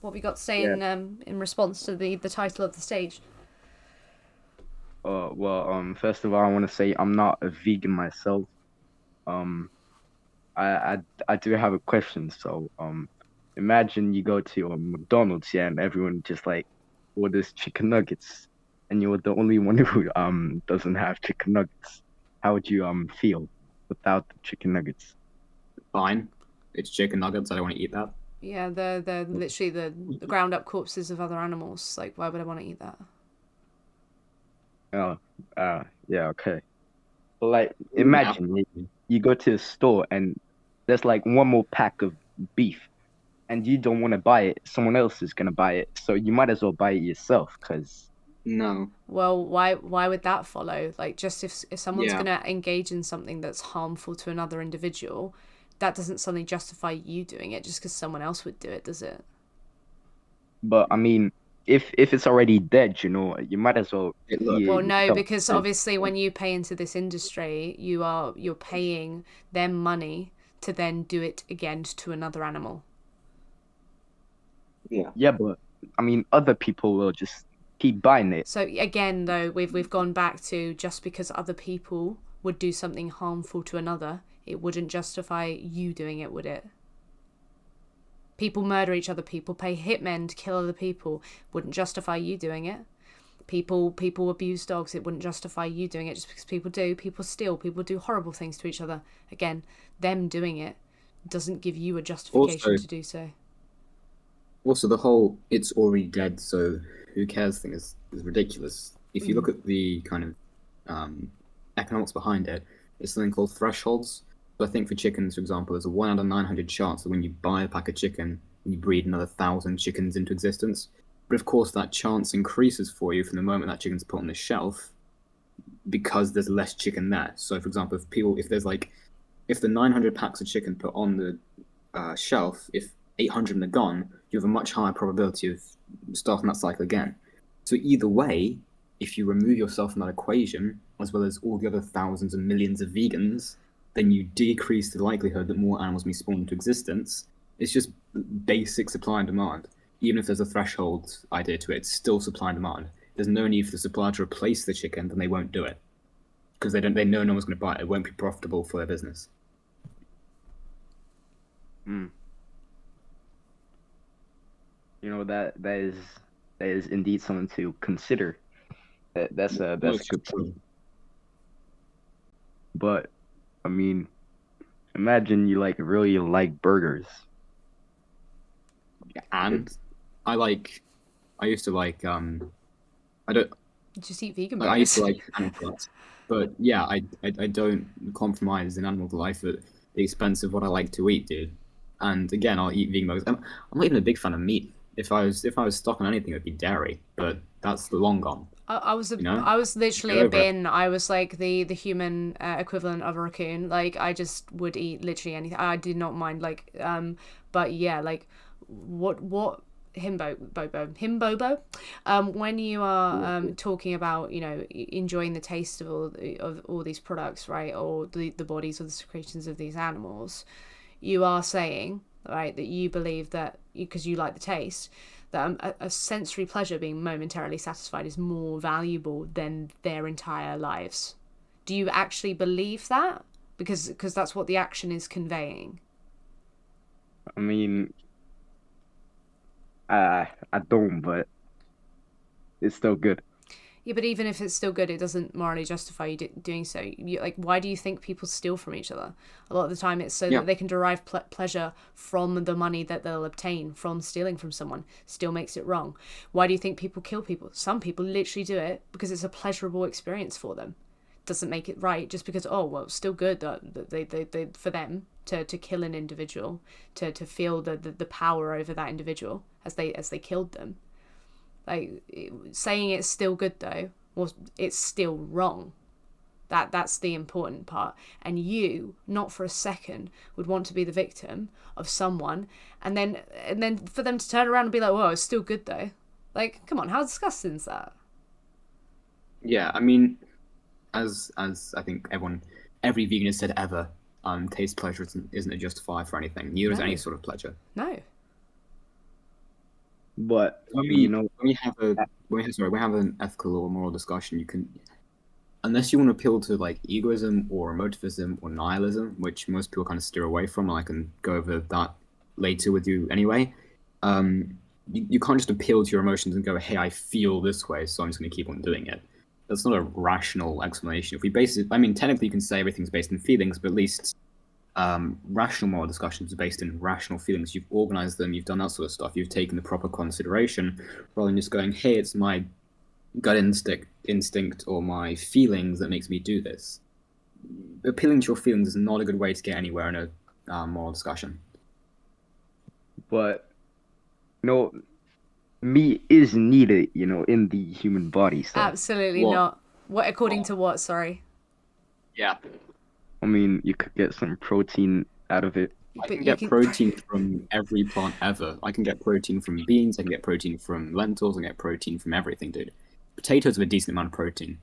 What have you got to say Yeah. in response to the title of the stage? First of all, I want to say I'm not a vegan myself. Um, I do have a question. Imagine you go to McDonald's, yeah, and everyone just like orders chicken nuggets, and you're the only one who doesn't have chicken nuggets. How would you feel without the chicken nuggets? Fine. It's chicken nuggets. I don't want to eat that. Yeah, they're literally the ground up corpses of other animals. Like, why would I want to eat that? Oh, yeah, okay. But like, Yeah. imagine you go to a store and there's like one more pack of beef, and you don't want to buy it. Someone else is gonna buy it, so you might as well buy it yourself. Cause No. Well, why would that follow? Like, just if someone's Yeah. gonna engage in something that's harmful to another individual, that doesn't suddenly justify you doing it just because someone else would do it, does it? But I mean, if it's already dead, you might as well Look. eat Well, it no, yourself. because 'Cause obviously when you pay into this industry, you're paying them money to then do it again to another animal. Yeah. yeah, but I mean, other people will just keep buying it. So again, though, we've gone back to just because other people would do something harmful to another, it wouldn't justify you doing it, would it? People murder each other. People pay hitmen to kill other people. Wouldn't justify you doing it. People abuse dogs. It wouldn't justify you doing it just because people do. People steal. People do horrible things to each other. Again, them doing it doesn't give you a justification Also, to do so. also the whole "it's already dead, so who cares" thing is ridiculous. If you look at the kind of economics behind it, it's something called thresholds. So I think for chickens, for example, there's a 1 out of 900 chance that when you buy a pack of chicken, you breed another 1,000 chickens into existence. But of course, that chance increases for you from the moment that chicken's put on the shelf because there's less chicken there. So, for example, if the 900 packs of chicken put on the shelf, if 800 of them are gone, you have a much higher probability of starting that cycle again. So either way, if you remove yourself from that equation, as well as all the other thousands and millions of vegans, then you decrease the likelihood that more animals may spawn into existence. It's just basic supply and demand. Even if there's a threshold idea to it, it's still supply and demand. There's no need for the supplier to replace the chicken, then they won't do it because they know no one's going to buy it. It won't be profitable for their business. Mm. That is indeed something to consider. That's a good point. But I mean, imagine you like really like burgers. And I used to like I don't Just eat vegan I used burgers. to like animal products, but yeah, I don't compromise in animal life at the expense of what I like to eat, dude. And again, I'll eat vegan burgers. I'm not even a big fan of meat. If I was stuck on anything, it would be dairy, but that's long gone. I was literally Get a over it. bin. I was like the human equivalent of a raccoon. Like I just would eat literally anything. I did not mind but yeah, like what himbobo when you are talking about enjoying the taste of all these products, right, or the bodies or the secretions of these animals, you are saying, right, that you believe that because you like the taste, that a sensory pleasure being momentarily satisfied is more valuable than their entire lives. Do you actually believe that? Because that's what the action is conveying. I mean, I don't, but it's still good. Yeah, but even if it's still good, it doesn't morally justify you doing so. Like, why do you think people steal from each other? A lot of the time, it's so Yeah. that they can derive pleasure from the money that they'll obtain from stealing from someone. Still makes it wrong. Why do you think people kill people? Some people literally do it because it's a pleasurable experience for them. Doesn't make it right just because, oh, well, it's still good that they for them to kill an individual, to feel the power over that individual as they killed them. Like, saying it's still good though, well, it's still wrong. That's the important part. And you, not for a second, would want to be the victim of someone, and then for them to turn around and be like, "Whoa, it's still good though." Like, come on, how disgusting is that? Yeah, I mean, as I think every vegan has said ever, taste pleasure isn't a justifier for anything. Neither is No. any sort of pleasure. No. But When you we know, when we have a when we have an ethical or moral discussion, you can, unless you want to appeal to like egoism or emotivism or nihilism, which most people kind of steer away from, and I can go over that later with you anyway. You can't just appeal to your emotions and go, "Hey, I feel this way, so I'm just going to keep on doing it." That's not a rational explanation. If we base it, I mean, technically you can say everything's based in feelings, but at least rational moral discussions are based in rational feelings. You've organized them, you've done that sort of stuff, you've taken the proper consideration rather than just going, "Hey, it's my gut instinct or my feelings that makes me do this." Appealing to your feelings is not a good way to get anywhere in a moral discussion. but no, meat is needed, you know, in the human body. So Absolutely What? not. What according to what? Sorry. Yeah. I mean, you could get some protein out of it. I But can you get can- protein from every plant ever. I can get protein from beans, I can get protein from lentils, I can get protein from everything, dude. Potatoes have a decent amount of protein.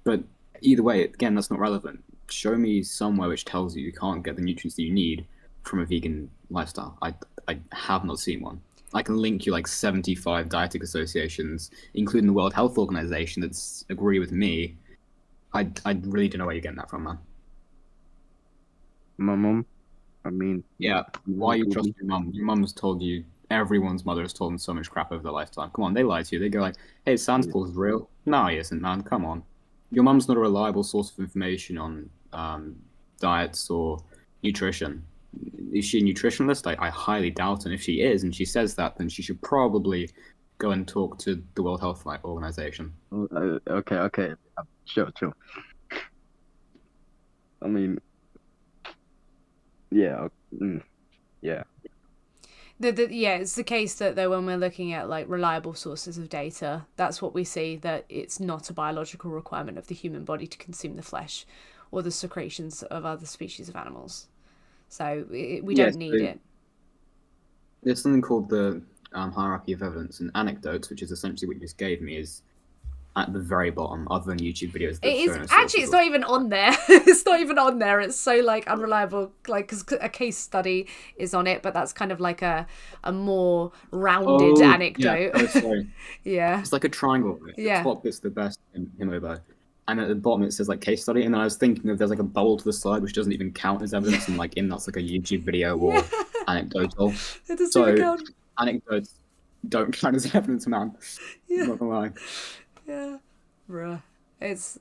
But either way, again, that's not relevant. Show me somewhere which tells you can't get the nutrients that you need from a vegan lifestyle. I have not seen one. I can link you like 75 dietetic associations, including the World Health Organization, that's agree with me. I really don't know where you're getting that from, man. My mom, I mean, Yeah, why you would trust be- your mum? Your mum's told you, everyone's mother has told them so much crap over their lifetime. Come on, they lie to you. They go like, "Hey, Santa Claus is real." No, he isn't, man. Come on. Your mum's not a reliable source of information on diets or nutrition. Is she a nutritionalist? I highly doubt, and if she is, and she says that, then she should probably go and talk to the World Health Organization. Okay, chill. I mean, yeah, yeah. Yeah, it's the case that though when we're looking at like reliable sources of data, that's what we see, that it's not a biological requirement of the human body to consume the flesh or the secretions of other species of animals. So we Yeah, don't need so- it. There's something called the hierarchy of evidence, and anecdotes, which is essentially what you just gave me, is at the very bottom, other than YouTube videos. It is actually, it's not even on there. It's not even on there. It's so like unreliable, like because a case study is on it, but that's kind of like a more rounded anecdote. Yeah. Oh, sorry. Yeah. It's like a triangle. Yeah. The top bit's the best in Himobo. And at the bottom it says like case study, and then I was thinking if there's like a bubble to the side which doesn't even count as evidence, and like in that's like a YouTube video or anecdotal. It doesn't So even count. anecdotes don't count as evidence, man. Yeah. I'm not gonna lie. Yeah, bruh. It's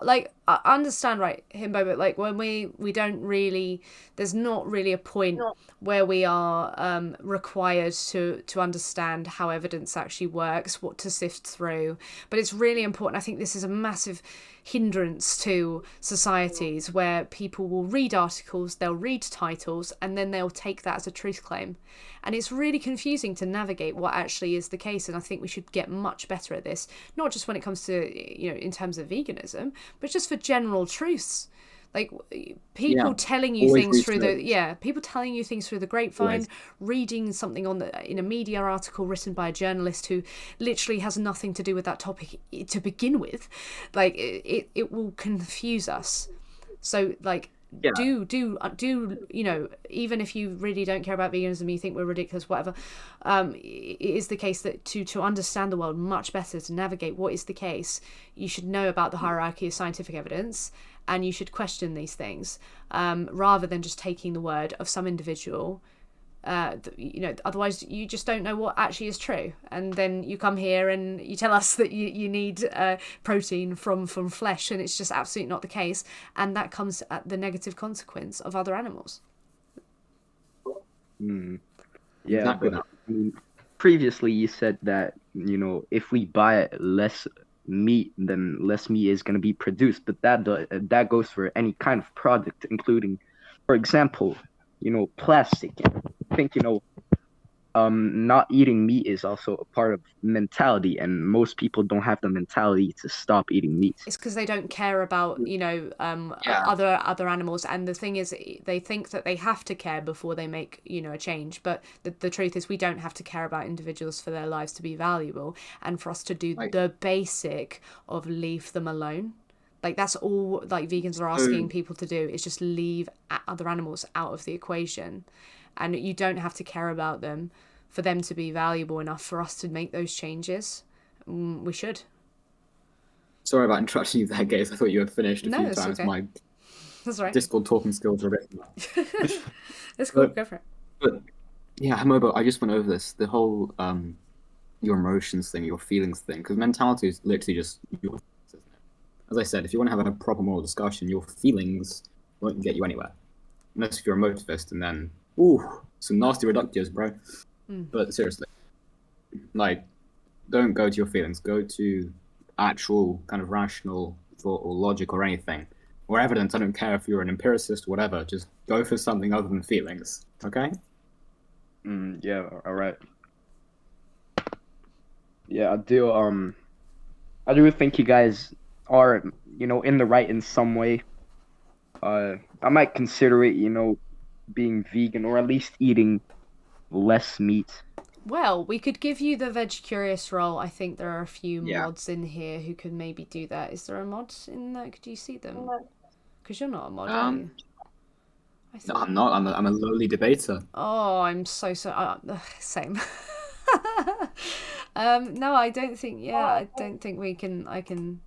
like I understand, right, Himbo, but like when we don't really, there's not really a point where we are required to understand how evidence actually works, what to sift through. But it's really important. I think this is a massive hindrance to societies where people will read articles, they'll read titles, and then they'll take that as a truth claim. And it's really confusing to navigate what actually is the case. And I think we should get much better at this, not just when it comes to, you know, in terms of veganism, but just for general truths. Like people telling you Always things through research. people telling you things through the grapevine, Always. reading something in a media article written by a journalist who literally has nothing to do with that topic to begin with. Like it will confuse us. So like Yeah. do you know, even if you really don't care about veganism, you think we're ridiculous, whatever, it is the case that to understand the world much better, to navigate what is the case, you should know about the hierarchy of scientific evidence, and you should question these things, rather than just taking the word of some individual. You know, otherwise you just don't know what actually is true, and then you come here and you tell us that you need protein from flesh, and it's just absolutely not the case, and that comes at the negative consequence of other animals. Yeah, Exactly but that. I mean, previously you said that, you know, if we buy less meat, then less meat is going to be produced. But that goes for any kind of product, including, for example, you know, plastic. I think, you know, not eating meat is also a part of mentality, and most people don't have the mentality to stop eating meat. It's because they don't care about, you know, Yeah. other animals, and the thing is, they think that they have to care before they make, you know, a change. But the truth is, we don't have to care about individuals for their lives to be valuable, and for us to do the basic of leave them alone. Like that's all like vegans are asking people to do, is just leave other animals out of the equation, and you don't have to care about them for them to be valuable enough for us to make those changes, we should. Sorry about interrupting you there, Gaze. I thought you had finished a No, few it's times. okay. My That's right. Discord talking skills are a bit. It's cool. But- Go for it. But yeah, Hamobo, I just went over this. The whole your emotions thing, your feelings thing, because mentality is literally just your feelings, isn't it? As I said, if you want to have a proper moral discussion, your feelings won't get you anywhere. Unless if you're a motivist, and then some nasty reductios, bro. But seriously, like, don't go to your feelings. Go to actual kind of rational thought or logic or anything. Or evidence. I don't care if you're an empiricist or whatever. Just go for something other than feelings. Okay? Yeah, all right. Yeah, I do think you guys are, in the right in some way. I might consider it, being vegan or at least eating less meat. Well, we could give you the Veg Curious role. I think there are a few Yeah. mods in here who could maybe do that. Is there a mod in there? Could you see them? Because you're not a mod, are you? I No, thought- I'm not. I'm a lowly debater. Oh, I'm so same. No, I don't think. Yeah, I don't think we can. I can.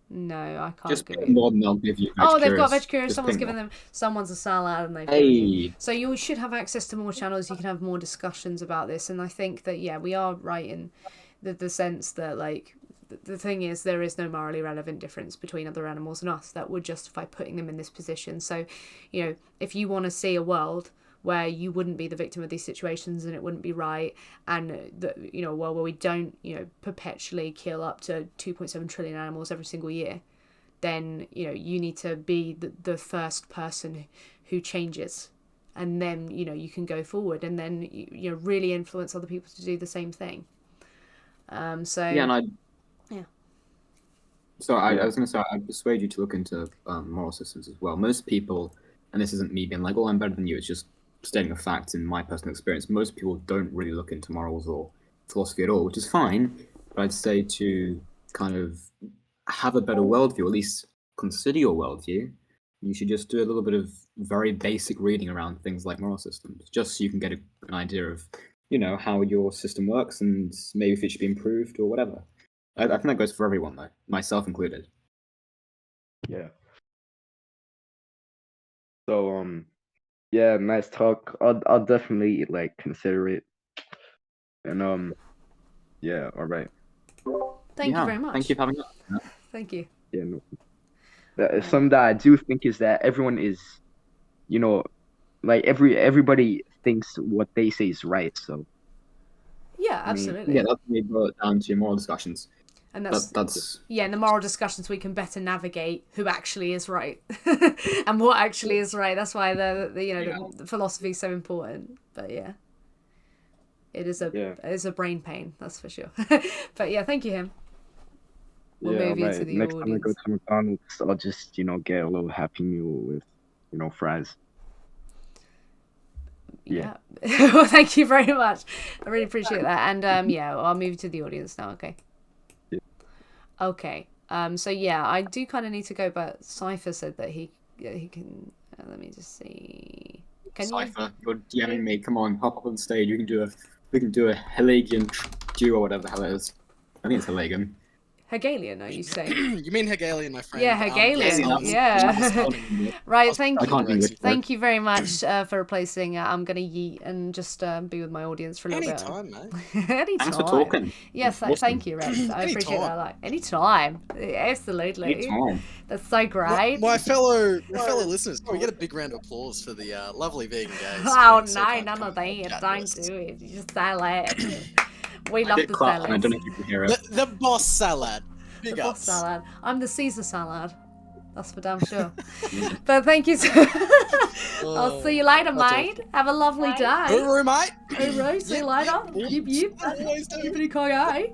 No, I can't Just give pick it. more than I'll give you. Oh, they've got Veg Veg Curious. Just Someone's pick given more. them. Someone's a salad, and they've given you. Hey. So you should have access to more channels. You can have more discussions about this, and I think that we are right in the sense that the thing is there is no morally relevant difference between other animals and us that would justify putting them in this position. So, if you want to see a world where you wouldn't be the victim of these situations and it wouldn't be right, and a world where we don't perpetually kill up to 2.7 trillion animals every single year, then you need to be the first person who changes, and then you can go forward and then really influence other people to do the same thing. So Yeah, and I. Yeah. So I was going to say, I persuade you to look into moral systems as well. Most people, and this isn't me being like, "Oh, I'm better than you." It's just stating a fact in my personal experience. Most people don't really look into morals or philosophy at all, which is fine. But I'd say to kind of have a better worldview, or at least consider your worldview, you should just do a little bit of very basic reading around things like moral systems, just so you can get an idea of, how your system works and maybe if it should be improved or whatever. I think that goes for everyone, though, myself included. Yeah. So, yeah, nice talk. I'll definitely consider it. And yeah, all right. thank you very much. Thank you for having us. Thank you. Yeah, no. Something that I do think is that everyone is, everybody thinks what they say is right. So Yeah, I mean, absolutely. Yeah, that's me brought it down to moral discussions. And That's in the moral discussions we can better navigate who actually is right and what actually is right. That's why the philosophy is so important. But yeah, it is a brain pain, that's for sure. But yeah, thank you, him. We'll move you to the Next time I go audience. to McDonald's, I'll just get a little Happy Meal with fries. Yeah. Well, thank you very much. I really appreciate that. And I'll move you to the audience now. Okay. Yeah. Okay. So yeah, I do kind of need to go, but Cypher said that he can. Let me just see. Can you? Cypher, you're DMing me. Come on, hop up on stage. We can do a Hegelian duo or whatever the hell it is. I think it's Hegelian. Hegelian, are you saying? You mean Hegelian, my friend? Yeah, Hegelian. yes, Yeah. Right. Thank I you. can't English. Thank you very much for replacing. I'm gonna yeet and just be with my audience for a little Anytime, mate. bit. Anytime. Thanks for talking. Yes, Awesome. thank you, Rex. I appreciate that. Anytime. Anytime. Absolutely. Anytime. That's so great. My fellow listeners, can we get a big round of applause for the lovely vegan guys? Oh being so no, kind none to of come and that. chat to Don't us. do it. You just salad. We I love did the clap, and I salad. don't know if you can hear it. The boss salad. The Big boss ups. salad. I'm the Caesar salad. That's for damn sure. But thank you. I'll see you later, That's mate. Have a lovely day. Hooroo, mate. Hooroo, see you later. Yep, Yip yip. Always do. Yippity-ki-yay.